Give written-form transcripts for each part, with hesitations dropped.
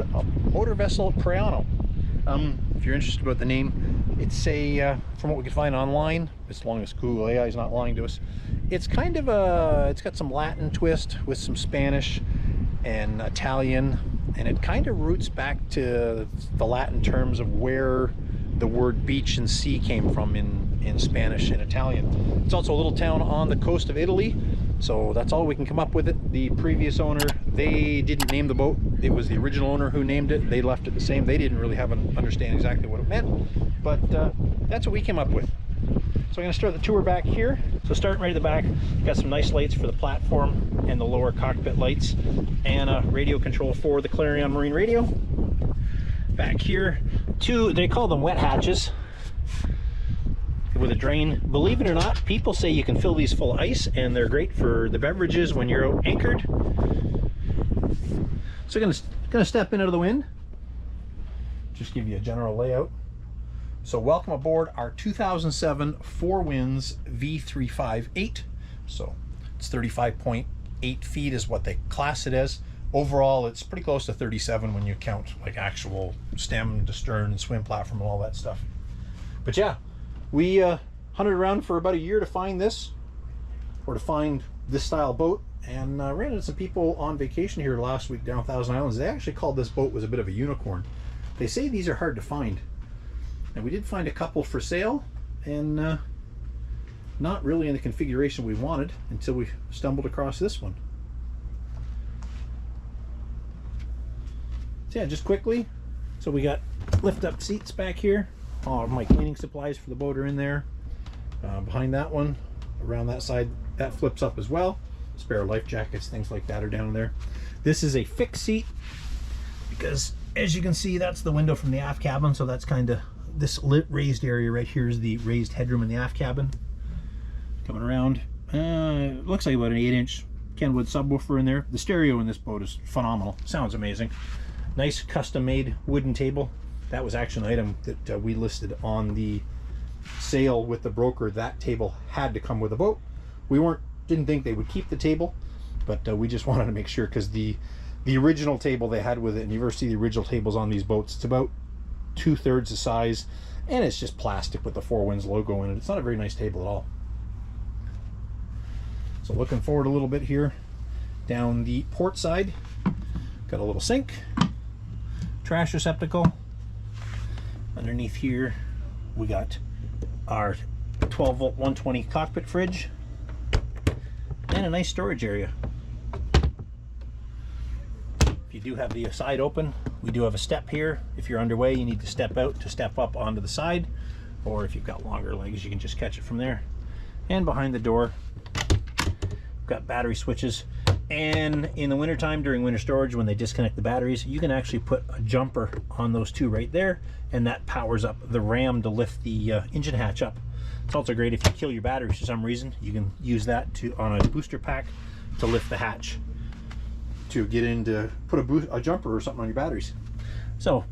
aboard a motor vessel Priano. If you're interested about the name, it's a from what we could find online, as long as Google AI is not lying to us, it's kind of a, it's got some Latin twist with some Spanish and Italian, and it kind of roots back to the Latin terms of where the word beach and sea came from in Spanish and Italian. It's also a little town on the coast of Italy, so that's all we can come up with it. The previous owner, they didn't name the boat. It was the original owner who named it. They left it the same. They didn't really have an understand exactly what it meant, but that's what we came up with. So I'm going to start the tour back here. So starting right at the back, got some nice lights for the platform and the lower cockpit lights, and a radio control for the Clarion Marine radio. Back here, two, they call them wet hatches with a drain. Believe it or not, people say you can fill these full of ice, and they're great for the beverages when you're out anchored. So gonna step in out of the wind, just give you a general layout. So welcome aboard our 2007 Four Winds v358. So it's 35.8 feet is what they class it as. Overall, it's pretty close to 37 when you count like actual stem to stern and swim platform and all that stuff. But yeah, we hunted around for about a year to find this, or to find this style boat, and ran into some people on vacation here last week down Thousand Islands. They actually called this boat was a bit of a unicorn. They say these are hard to find, and we did find a couple for sale, and not really in the configuration we wanted until we stumbled across this one. So yeah, just quickly, so we got lift up seats back here. All of my cleaning supplies for the boat are in there. Behind that one, around that side, that flips up as well. Spare life jackets, things like that are down there. This is a fixed seat because, as you can see, that's the window from the aft cabin. So that's kind of this raised area right here is the raised headroom in the aft cabin. Coming around, it looks like about an 8-inch Kenwood subwoofer in there. The stereo in this boat is phenomenal. Sounds amazing. Nice custom-made wooden table. That was actually an item that we listed on the sale with the broker. That table had to come with a boat. We didn't think they would keep the table, but we just wanted to make sure, because the original table they had with it, and you ever see the original tables on these boats, it's about 2/3 the size, and it's just plastic with the Four Winds logo in it. It's not a very nice table at all. So looking forward a little bit here, down the port side, got a little sink, trash receptacle. Underneath here we got our 12-volt 120 cockpit fridge and a nice storage area. If you do have the side open, we do have a step here. If you're underway, you need to step out to step up onto the side, or if you've got longer legs, you can just catch it from there. And behind the door, we've got battery switches. And in the wintertime, during winter storage, when they disconnect the batteries, you can actually put a jumper on those two right there, and that powers up the ram to lift the engine hatch up. It's also great if you kill your batteries for some reason. You can use that on a booster pack to lift the hatch, to get in to put a jumper or something on your batteries. So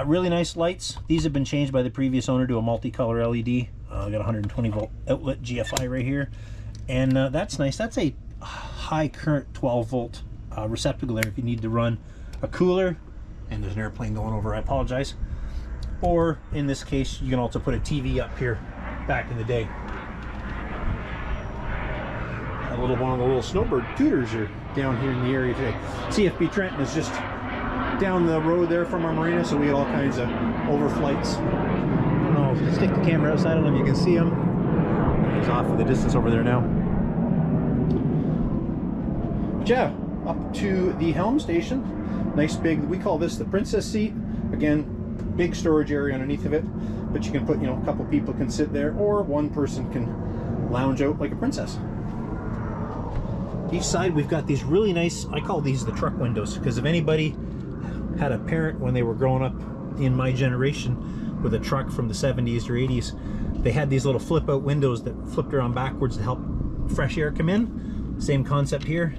really nice lights. These have been changed by the previous owner to a multicolor LED. Got a 120 volt outlet GFI right here, and that's nice. That's a high current 12 volt receptacle there if you need to run a cooler, and there's an airplane going over, I apologize. Or in this case, you can also put a TV up here. Back in the day, one of the little snowbird tutors are down here in the area today. CFB Trenton is just down the road there from our marina, so we had all kinds of overflights. I'll stick the camera outside. I don't know if you can see him. He's off in the distance over there now. But yeah, up to the helm station. Nice big, we call this the princess seat. Again, big storage area underneath of it, but you can put, a couple people can sit there, or one person can lounge out like a princess. Each side we've got these really nice, I call these the truck windows, because if anybody had a parent when they were growing up in my generation with a truck from the 70s or 80s, they had these little flip out windows that flipped around backwards to help fresh air come in. Same concept here.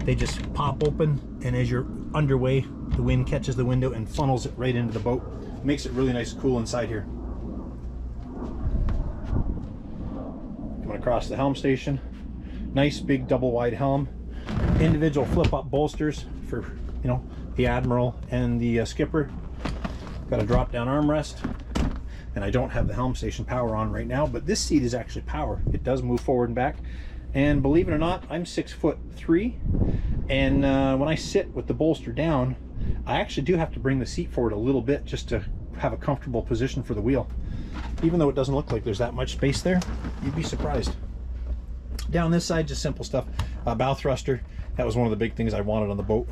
They just pop open, and as you're underway, the wind catches the window and funnels it right into the boat. Makes it really nice and cool inside here. Coming across the helm station, nice big double wide helm, individual flip up bolsters for the Admiral and the skipper. Got a drop down armrest, and I don't have the helm station power on right now, but this seat is actually power. It does move forward and back, and believe it or not, I'm 6'3", and when I sit with the bolster down, I actually do have to bring the seat forward a little bit just to have a comfortable position for the wheel. Even though it doesn't look like there's that much space there, you'd be surprised. Down this side, just simple stuff. Bow thruster, that was one of the big things I wanted on the boat.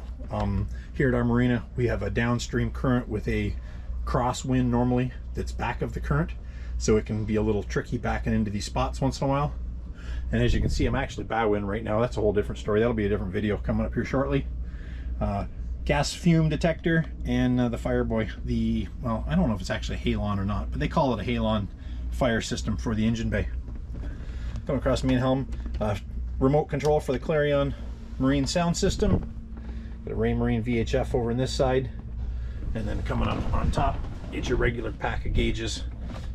Here at our marina, we have a downstream current with a crosswind normally that's back of the current, so it can be a little tricky backing into these spots once in a while. And as you can see, I'm actually bow in right now. That's a whole different story. That'll be a different video coming up here shortly. Gas fume detector, and the Fireboy, well, I don't know if it's actually halon or not, but they call it a halon fire system for the engine bay. Coming across the main helm, remote control for the Clarion marine sound system. Got a Raymarine VHF over on this side, and then coming up on top, it's your regular pack of gauges,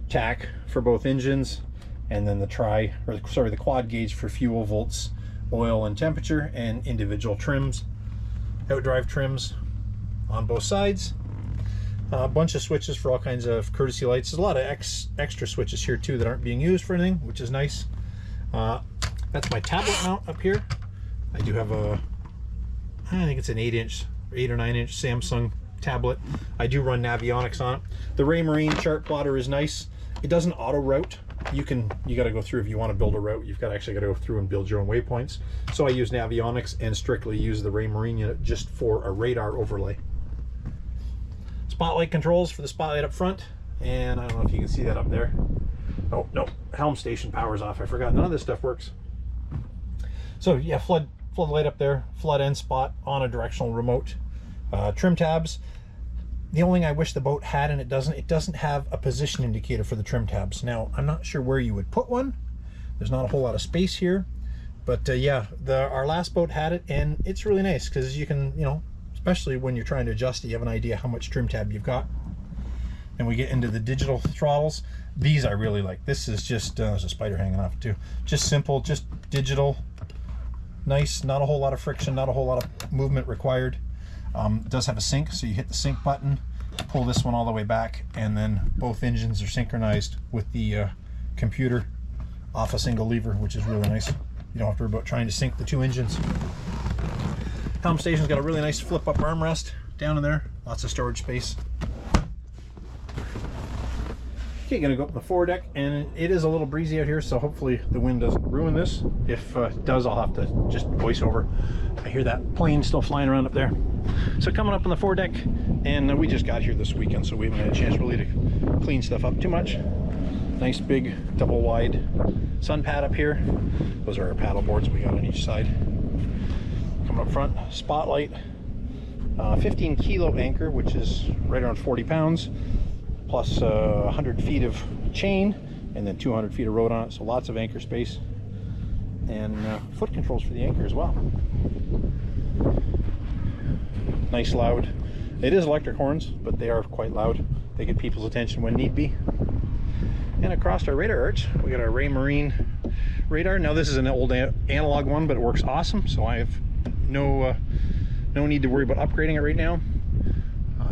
tack for both engines, and then the quad gauge for fuel, volts, oil, and temperature, and individual trims. Outdrive trims on both sides. A bunch of switches for all kinds of courtesy lights. There's a lot of extra switches here too that aren't being used for anything, which is nice. That's my tablet mount up here. I do have I think it's an 8 or 9 inch Samsung tablet. I do run Navionics on it. The Raymarine chart plotter is nice. It doesn't auto route. You got to go through, if you want to build a route, you've got to go through and build your own waypoints. So I use Navionics and strictly use the Raymarine unit just for a radar overlay. Spotlight controls for the spotlight up front, and I don't know if you can see that up there. Oh no, helm station power's off. I forgot, none of this stuff works. So yeah, floodlight up there, flood and spot on a directional remote. Trim tabs. The only thing I wish the boat had, and it doesn't have a position indicator for the trim tabs. Now, I'm not sure where you would put one. There's not a whole lot of space here, but yeah, our last boat had it, and it's really nice because you can, especially when you're trying to adjust it, you have an idea how much trim tab you've got. And we get into the digital throttles. These I really like. This is just, there's a spider hanging off too. Just simple, just digital, nice, not a whole lot of friction, not a whole lot of movement required. It does have a sync, so you hit the sync button, pull this one all the way back, and then both engines are synchronized with the computer off a single lever, which is really nice. You don't have to worry about trying to sync the two engines. Helm station's got a really nice flip up armrest down in there, lots of storage space. Okay, gonna go up on the foredeck, and it is a little breezy out here, so hopefully the wind doesn't ruin this. If it does, I'll have to just voice over. I hear that plane still flying around up there. So coming up on the foredeck, and we just got here this weekend, so we haven't had a chance really to clean stuff up too much. Nice big double wide sun pad up here. Those are our paddle boards we got on each side. Coming up front, spotlight, 15 kilo anchor, which is right around 40 pounds. Plus 100 feet of chain, and then 200 feet of rode on it, so lots of anchor space, and foot controls for the anchor as well. Nice loud. It is electric horns, but they are quite loud. They get people's attention when need be. And across our radar arch, we got our Raymarine radar. Now this is an old analog one, but it works awesome, so I have no need to worry about upgrading it right now.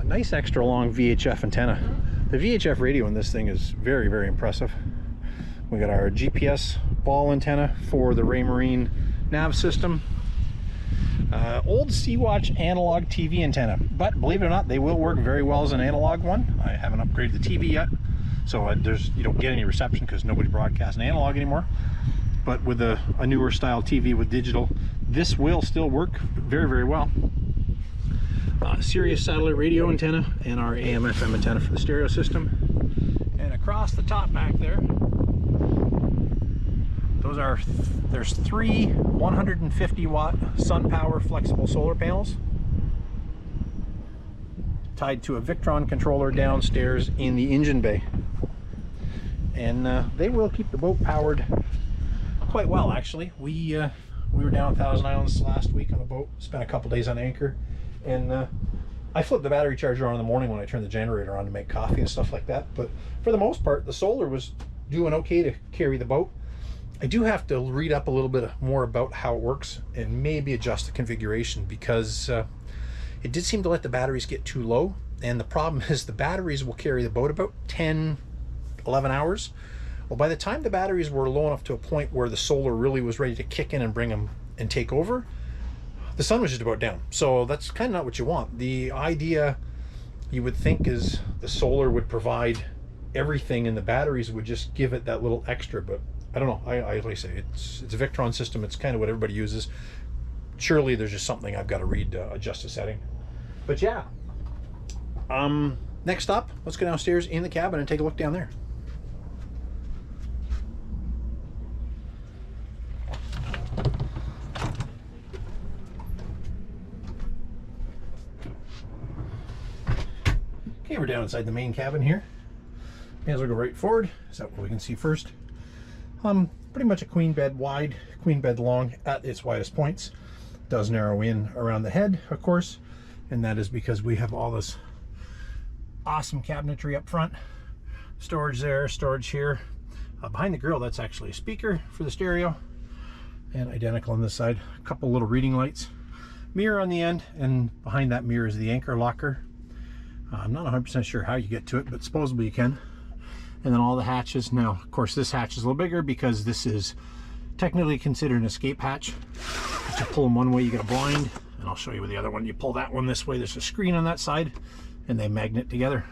Nice extra long VHF antenna. The VHF radio in this thing is very, very impressive. We got our GPS ball antenna for the Raymarine nav system. Old Sea-Watch analog TV antenna, but believe it or not, they will work very well as an analog one. I haven't upgraded the TV yet, so you don't get any reception because nobody broadcasts an analog anymore. But with a newer style TV with digital, this will still work very, very well. Sirius satellite radio antenna, and our AM/FM antenna for the stereo system. And across the top back there, there's 3 150 watt sun power flexible solar panels tied to a Victron controller downstairs in the engine bay. And they will keep the boat powered quite well, actually. We were down 1,000 Islands last week on a boat, spent a couple days on anchor, and I flipped the battery charger on in the morning when I turned the generator on to make coffee and stuff like that. But for the most part, the solar was doing okay to carry the boat. I do have to read up a little bit more about how it works and maybe adjust the configuration, because it did seem to let the batteries get too low, and the problem is the batteries will carry the boat about 10, 11 hours. Well, by the time the batteries were low enough to a point where the solar really was ready to kick in and bring them and take over, the sun was just about down. So that's kind of not what you want. The idea you would think is the solar would provide everything and the batteries would just give it that little extra, but I don't know. Like I say, it's a Victron system. It's kind of what everybody uses. Surely there's just something I've got to read to adjust the setting. But yeah, next up, let's go downstairs in the cabin and take a look down there. Okay, we're down inside the main cabin here. May as well go right forward. Is that what we can see first? Pretty much a queen bed wide, queen bed long at its widest points. Does narrow in around the head, of course, and that is because we have all this awesome cabinetry up front. Storage there, storage here. Behind the grill, that's actually a speaker for the stereo, and identical on this side. A couple little reading lights. Mirror on the end, and behind that mirror is the anchor locker. I'm not 100% sure how you get to it, but supposedly you can. And then all the hatches. Now, of course, this hatch is a little bigger because this is technically considered an escape hatch. If you pull them one way, you get a blind, and I'll show you with the other one. You pull that one this way, there's a screen on that side, and they magnet together.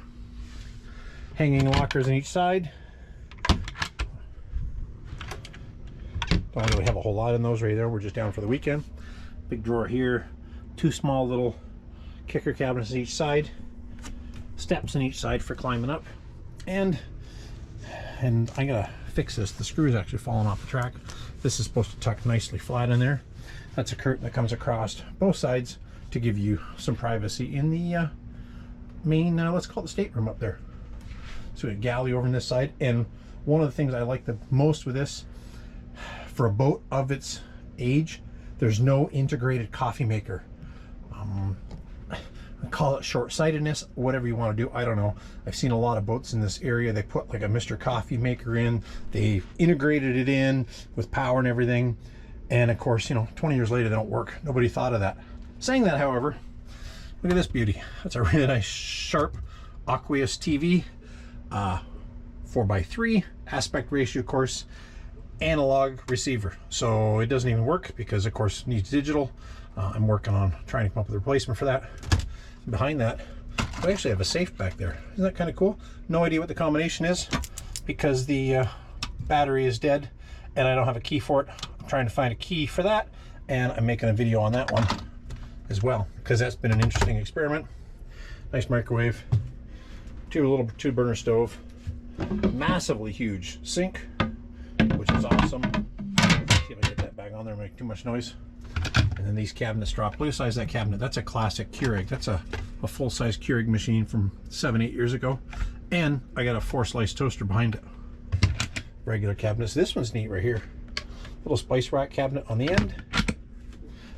Hanging lockers on each side. Don't really have a whole lot in those right there. We're just down for the weekend. Big drawer here. Two small little kicker cabinets on each side. Steps on each side for climbing up. And I gotta fix this. The screw is actually falling off the track. This is supposed to tuck nicely flat in there. That's a curtain that comes across both sides to give you some privacy in the main, let's call it the stateroom up there. So we have a galley over on this side. And one of the things I like the most with this, for a boat of its age, there's no integrated coffee maker. Call it short-sightedness, whatever you want to do, I don't know. I've seen a lot of boats in this area. They put like a Mr. Coffee maker in, they integrated it in with power and everything, and of course, you know, 20 years later they don't work. Nobody thought of that. Saying that, however, look at this beauty. That's a really nice sharp Aqueous TV, 4x3 aspect ratio, of course, analog receiver. So it doesn't even work because of course it needs digital. I'm working on trying to come up with a replacement for that. Behind that, we actually have a safe back there. Isn't that kind of cool? No idea what the combination is because the battery is dead and I don't have a key for it. I'm trying to find a key for that, and I'm making a video on that one as well because that's been an interesting experiment. Nice microwave, two burner stove, massively huge sink, which is awesome. Let's see if I get that back on there and make too much noise. And then these cabinets drop. Look at the size of that cabinet. That's a classic Keurig. That's a full-size Keurig machine from 7-8 years ago. And I got a 4-slice toaster behind it. Regular cabinets. This one's neat right here. Little spice rack cabinet on the end.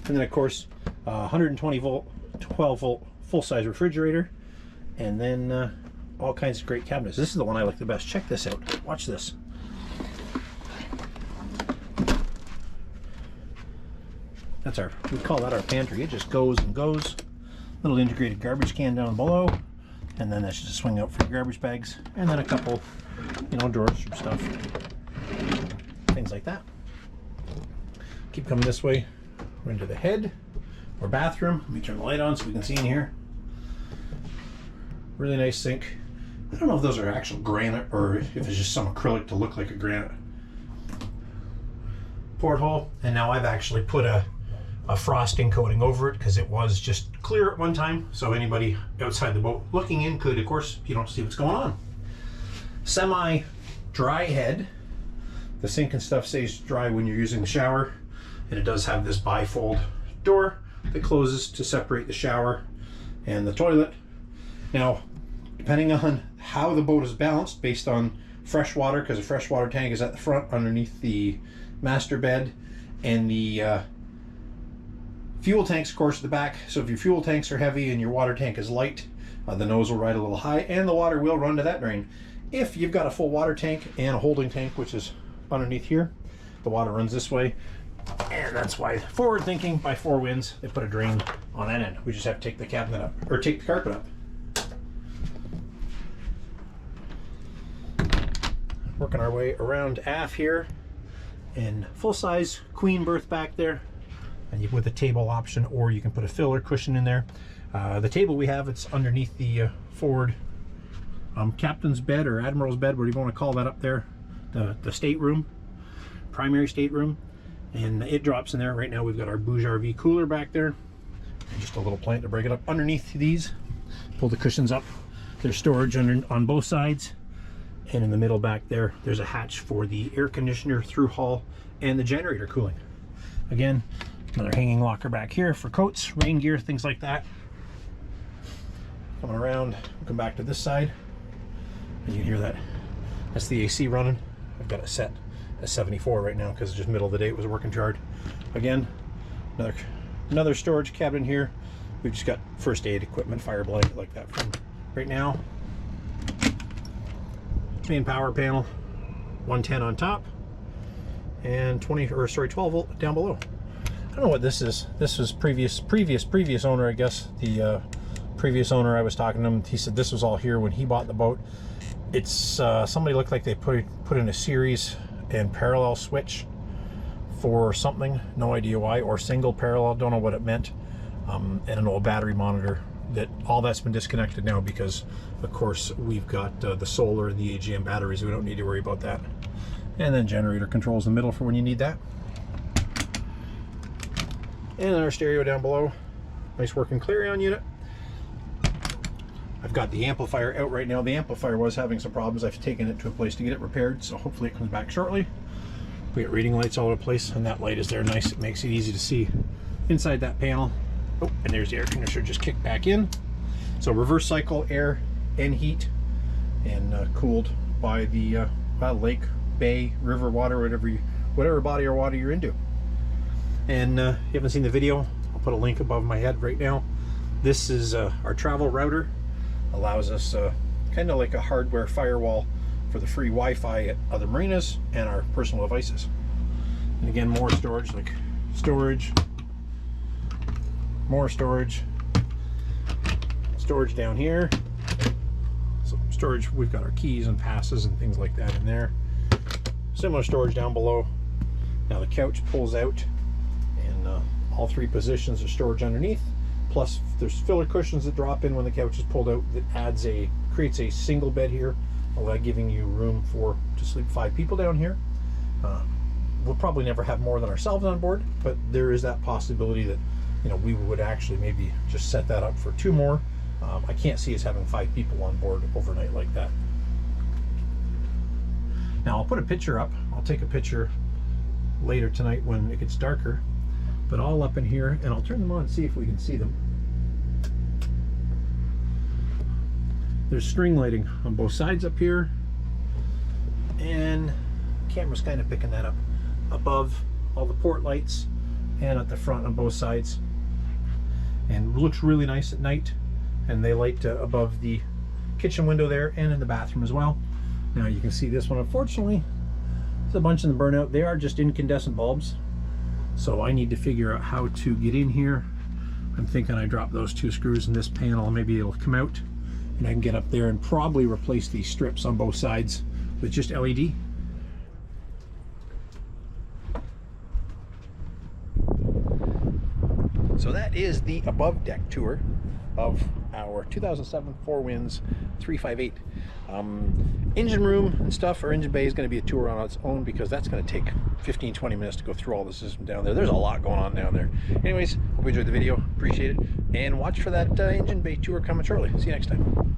And then of course, 120 volt, 12 volt full-size refrigerator. And then all kinds of great cabinets. This is the one I like the best. Check this out. Watch this. That's we call that our pantry. It just goes and goes. Little integrated garbage can down below, and then that's just a swing out for your garbage bags, and then a couple, you know, drawers for stuff, things like that. Keep coming this way. We're into the head or bathroom. Let me turn the light on so we can see in here. Really nice sink. I don't know if those are actual granite or if it's just some acrylic to look like a granite. Porthole, and now I've actually put a frosting coating over it because it was just clear at one time, so anybody outside the boat looking in could, of course, you don't see what's going on. Semi dry head. The sink and stuff stays dry when you're using the shower, and it does have this bifold door that closes to separate the shower and the toilet. Now, depending on how the boat is balanced based on fresh water, because the freshwater tank is at the front underneath the master bed, and the fuel tanks, of course, at the back. So if your fuel tanks are heavy and your water tank is light, the nose will ride a little high and the water will run to that drain. If you've got a full water tank and a holding tank, which is underneath here, the water runs this way. And that's why, forward thinking, by Four Winds, they put a drain on that end. We just have to take the cabinet up, or take the carpet up. Working our way around aft here, in full-size queen berth back there, and you with a table option, or you can put a filler cushion in there. The table we have, it's underneath the forward captain's bed or admiral's bed, whatever you want to call that up there, the stateroom, primary stateroom, and it drops in there. Right now we've got our Bouge RV cooler back there, and just a little plant to break it up. Underneath these, pull the cushions up. There's storage on both sides, and in the middle back there, there's a hatch for the air conditioner through hull and the generator cooling. Again, another hanging locker back here for coats, rain gear, things like that. Coming around, we'll come back to this side, and you can hear that. That's the AC running. I've got it set at 74 right now because it's just middle of the day. It was working hard. Again, another storage cabinet here. We've just got first aid equipment, fire blanket like that from right now. Main power panel, 110 on top, and 12 volt down below. I don't know what this is. This was previous owner, I guess. The previous owner, I was talking to him, he said this was all here when he bought the boat. It's somebody looked like they put in a series and parallel switch for something, no idea why, or single parallel, don't know what it meant, and an old battery monitor. That all that's been disconnected now because of course we've got the solar and the AGM batteries. We don't need to worry about that. And then generator controls in the middle for when you need that. And our stereo down below, nice working Clarion unit. I've got the amplifier out right now. The amplifier was having some problems. I've taken it to a place to get it repaired, so hopefully it comes back shortly. We got reading lights all over the place, and that light is there nice. It makes it easy to see inside that panel. Oh, and there's the air conditioner just kicked back in. So reverse cycle air and heat, and cooled by the lake, bay, river water, whatever body of water you're into. And if you haven't seen the video, I'll put a link above my head right now. This is our travel router. Allows us kind of like a hardware firewall for the free Wi-Fi at other marinas and our personal devices. And again, more storage, like storage, more storage down here. So storage, we've got our keys and passes and things like that in there. Similar storage down below. Now the couch pulls out, and all three positions are storage underneath. Plus there's filler cushions that drop in when the couch is pulled out. That creates a single bed here, giving you room to sleep 5 people down here. We'll probably never have more than ourselves on board, but there is that possibility that we would actually maybe just set that up for 2 more. I can't see us having 5 people on board overnight like that. Now I'll put a picture up. I'll take a picture later tonight when it gets darker, but all up in here, and I'll turn them on and see if we can see them. There's string lighting on both sides up here, and the camera's kind of picking that up. Above, all the port lights, and at the front on both sides. And it looks really nice at night, and they light above the kitchen window there and in the bathroom as well. Now you can see this one, unfortunately, there's a bunch in the burnout. They are just incandescent bulbs, so I need to figure out how to get in here. I'm thinking I drop those 2 screws in this panel, maybe it'll come out, and I can get up there and probably replace these strips on both sides with just LED. So that is the above deck tour of our 2007 Four Winds 358. Engine room and stuff, or engine bay, is going to be a tour on its own because that's going to take 15-20 minutes to go through all the system down there. There's a lot going on down there. Anyways, hope you enjoyed the video, appreciate it, and watch for that engine bay tour coming shortly. See you next time.